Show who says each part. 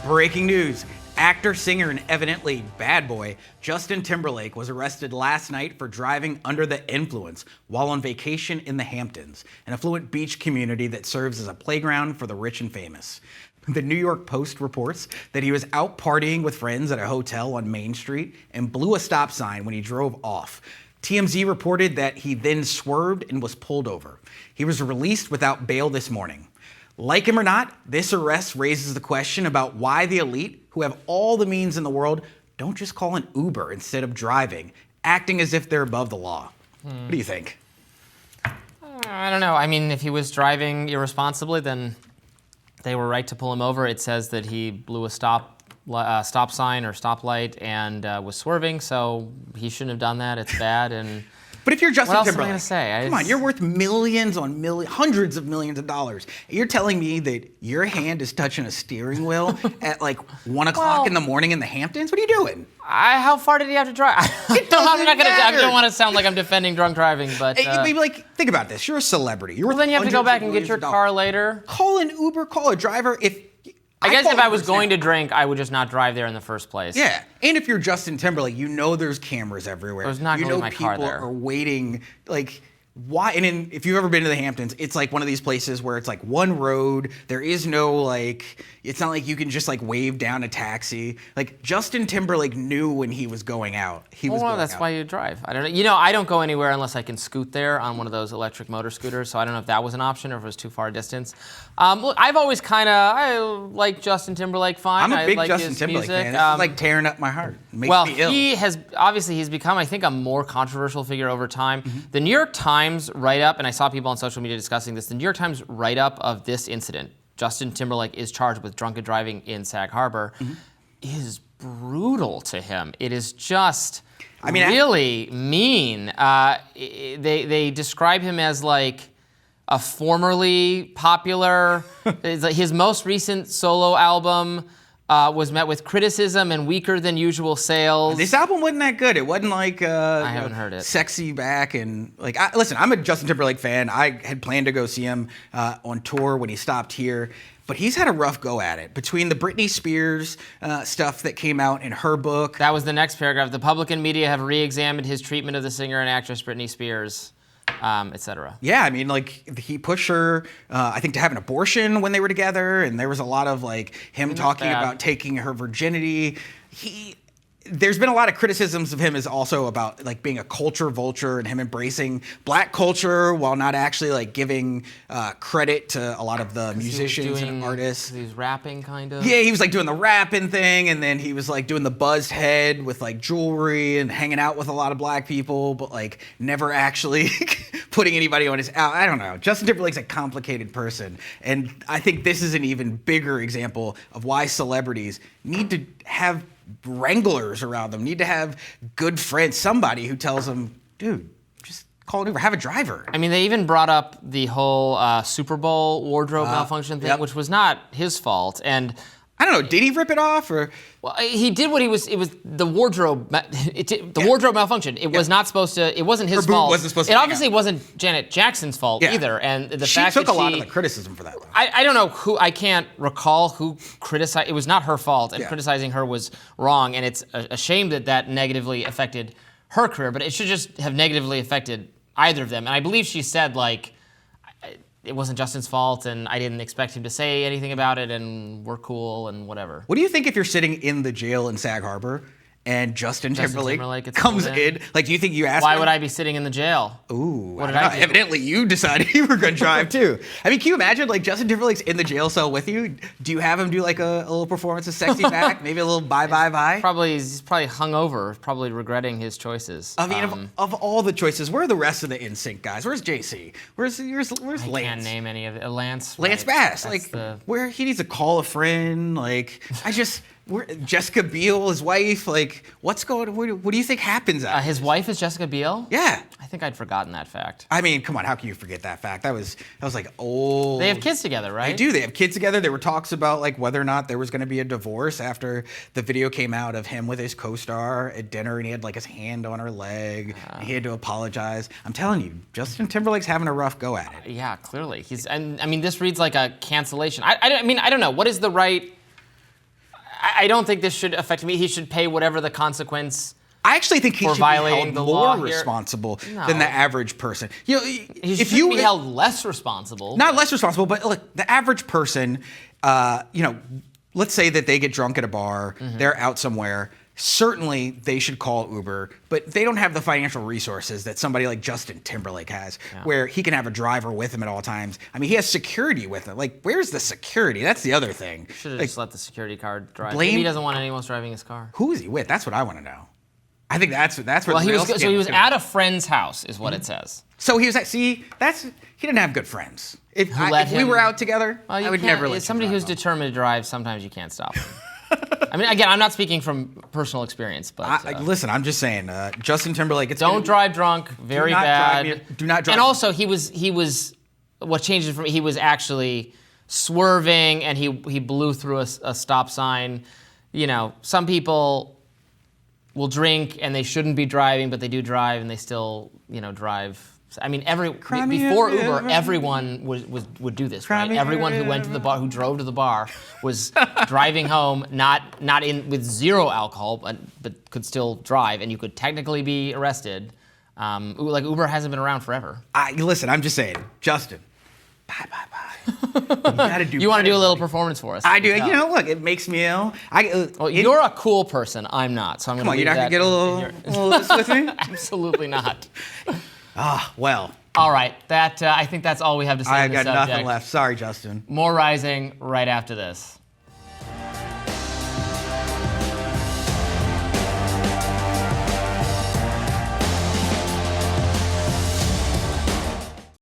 Speaker 1: Breaking news. Actor, singer, and evidently bad boy Justin Timberlake was arrested last night for driving under the influence while on vacation in the Hamptons, an affluent beach community that serves as a playground for the rich and famous. The New York Post reports that he was out partying with friends at a hotel on Main Street and blew a stop sign when he drove off. TMZ reported that he then swerved and was pulled over. He was released without bail this morning. Like him or not, this arrest raises the question about why the elite, who have all the means in the world, don't just call an Uber instead of driving, acting as if they're above the law. What do you think?
Speaker 2: I don't know. I mean, if he was driving irresponsibly, then they were right to pull him over. It says that he blew a stop sign or stoplight and was swerving, so he shouldn't have done that. It's bad. And
Speaker 1: but if you're Justin
Speaker 2: what else
Speaker 1: Timberlake,
Speaker 2: am I gonna say?
Speaker 1: Come on, you're worth millions on millions, hundreds of millions of dollars. You're telling me that your hand is touching a steering wheel at like 1 o'clock in the morning in the Hamptons? What are you doing?
Speaker 2: How far did he have to drive? I don't want to sound like I'm defending drunk driving, but
Speaker 1: maybe like think about this. You're a celebrity. You're
Speaker 2: well, then you have to go back and get your car later.
Speaker 1: Call an Uber. Call a driver.
Speaker 2: I guess if I was going to drink, I would just not drive there in the first place.
Speaker 1: Yeah, and if you're Justin Timberlake, you know there's cameras everywhere.
Speaker 2: There's not going to leave my car there.
Speaker 1: You know people are waiting, like, why? And if you've ever been to the Hamptons, it's like one of these places where it's like one road. There is no, like, it's not like you can just like wave down a taxi. Like Justin Timberlake knew when he was going out.
Speaker 2: That's why you drive. I don't know. You know, I don't go anywhere unless I can scoot there on one of those electric motor scooters. So I don't know if that was an option or if it was too far a distance. Look, I've always I like Justin Timberlake fine.
Speaker 1: I'm a big
Speaker 2: like
Speaker 1: Justin
Speaker 2: his
Speaker 1: Timberlake
Speaker 2: music.
Speaker 1: fan. This is like tearing up my heart. It makes me ill.
Speaker 2: He's become, I think, a more controversial figure over time. Mm-hmm. The New York Times write-up, and I saw people on social media discussing this, the New York Times write-up of this incident, Justin Timberlake is charged with drunken driving in Sag Harbor, is brutal to him. It is just really mean. They describe him as like a formerly popular, his most recent solo album was met with criticism and weaker than usual sales.
Speaker 1: This album wasn't that good. It wasn't like
Speaker 2: I haven't heard it.
Speaker 1: Sexy back and like. Listen, I'm a Justin Timberlake fan. I had planned to go see him on tour when he stopped here, but he's had a rough go at it. Between the Britney Spears stuff that came out in her book.
Speaker 2: That was the next paragraph. The public and media have re-examined his treatment of the singer and actress Britney Spears. Etc.
Speaker 1: Yeah, I mean, like he pushed her, I think, to have an abortion when they were together, and there was a lot of like him talking about taking her virginity. There's been a lot of criticisms of him as also about like being a culture vulture and him embracing black culture while not actually like giving credit to a lot of the musicians and artists.
Speaker 2: He's rapping kind of.
Speaker 1: Yeah, he was like doing the rapping thing, and then he was like doing the buzzed head with like jewelry and hanging out with a lot of black people, but like never actually putting anybody on his out. I don't know. Justin Timberlake's a complicated person, and I think this is an even bigger example of why celebrities need to have wranglers around them, need to have good friends, somebody who tells them, dude, just call an Uber, have a driver.
Speaker 2: I mean, they even brought up the whole Super Bowl wardrobe malfunction thing, which was not his fault. And
Speaker 1: I don't know, did he rip it off or?
Speaker 2: Well, he did what he was. It was the wardrobe. Wardrobe malfunction. It was not supposed to. It wasn't his fault.
Speaker 1: Wasn't supposed to
Speaker 2: it obviously wasn't Janet Jackson's fault either. And the fact that
Speaker 1: she took a lot of the criticism for that. Though.
Speaker 2: I don't know who. I can't recall who criticized. It was not her fault, and criticizing her was wrong. And it's a shame that negatively affected her career. But it should just have negatively affected either of them. And I believe she said like, it wasn't Justin's fault, and I didn't expect him to say anything about it, and we're cool, and whatever.
Speaker 1: What do you think if you're sitting in the jail in Sag Harbor and Justin Timberlake comes in? Like, do you think you ask
Speaker 2: Why
Speaker 1: him?
Speaker 2: would I be sitting in the jail?
Speaker 1: Ooh,
Speaker 2: what did I do?
Speaker 1: Evidently you decided you were going to drive too. I mean, can you imagine like Justin Timberlake's in the jail cell with you? Do you have him do like a little performance of Sexy Back? Maybe a little bye.
Speaker 2: He's probably hungover, probably regretting his choices.
Speaker 1: I mean, of all the choices, where are the rest of the NSYNC guys? Where's JC? Where's Lance?
Speaker 2: I can't name any of it. Lance
Speaker 1: Bass. Like where he needs to call a friend. Like Jessica Biel, his wife, like, what's going on? What do you think happens out
Speaker 2: his wife is Jessica Biel?
Speaker 1: Yeah.
Speaker 2: I think I'd forgotten that fact.
Speaker 1: I mean, come on, how can you forget that fact? That was like old.
Speaker 2: They have kids together, right?
Speaker 1: They do. They have kids together. There were talks about like whether or not there was going to be a divorce after the video came out of him with his co-star at dinner, and he had like his hand on her leg. And he had to apologize. I'm telling you, Justin Timberlake's having a rough go at it.
Speaker 2: Yeah, clearly. I mean, this reads like a cancellation. I mean, I don't know. What is the right... I don't think this should affect me. He should pay whatever the consequence.
Speaker 1: I actually think he
Speaker 2: For
Speaker 1: should be
Speaker 2: violating
Speaker 1: held
Speaker 2: the
Speaker 1: more
Speaker 2: law here.
Speaker 1: responsible
Speaker 2: No.
Speaker 1: than the average person. You know,
Speaker 2: He
Speaker 1: if
Speaker 2: should
Speaker 1: you
Speaker 2: be held less responsible.
Speaker 1: not less responsible, but look, the average person, you know, let's say that they get drunk at a bar, they're out somewhere. Certainly, they should call Uber, but they don't have the financial resources that somebody like Justin Timberlake has, where he can have a driver with him at all times. I mean, he has security with him. Like, where's the security? That's the other thing.
Speaker 2: Should have
Speaker 1: Like,
Speaker 2: just let the security guard drive.
Speaker 1: blame-
Speaker 2: Maybe he doesn't want anyone else driving his car.
Speaker 1: who is he with? That's what I want to know. I think that's where
Speaker 2: Well,
Speaker 1: the
Speaker 2: he
Speaker 1: real
Speaker 2: was
Speaker 1: scandal is
Speaker 2: at a friend's house, is what it says.
Speaker 1: So he was at, see, he didn't have good friends. If
Speaker 2: let
Speaker 1: we
Speaker 2: him-
Speaker 1: were out together,
Speaker 2: Well,
Speaker 1: I would never let you
Speaker 2: somebody
Speaker 1: drive
Speaker 2: who's
Speaker 1: home.
Speaker 2: determined to drive. Sometimes you can't stop him. I mean, again, I'm not speaking from personal experience, but
Speaker 1: Listen, I'm just saying, Justin Timberlake.
Speaker 2: don't drive drunk. Very
Speaker 1: not
Speaker 2: bad.
Speaker 1: do not drive.
Speaker 2: And also, he was. What changed it for me? He was actually swerving, and he blew through a stop sign. You know, some people will drink and they shouldn't be driving, but they do drive and they still, you know, drive. I mean, before Uber, everyone would do this, right? Everyone who went to the bar, who drove to the bar, was driving home, not in with zero alcohol, but could still drive, and you could technically be arrested. Like Uber hasn't been around forever.
Speaker 1: Listen, I'm just saying, Justin. Bye.
Speaker 2: You want to do a little performance for us?
Speaker 1: I do. You know, look, it makes me ill.
Speaker 2: Well, you're a cool person. I'm not. So I'm
Speaker 1: Come on,
Speaker 2: going
Speaker 1: you're
Speaker 2: to
Speaker 1: not gonna get a little loose with me?
Speaker 2: Absolutely not.
Speaker 1: Well.
Speaker 2: All right. I think that's all we have to say on
Speaker 1: I
Speaker 2: this
Speaker 1: got
Speaker 2: subject.
Speaker 1: nothing left. Sorry, Justin.
Speaker 2: More Rising right after this.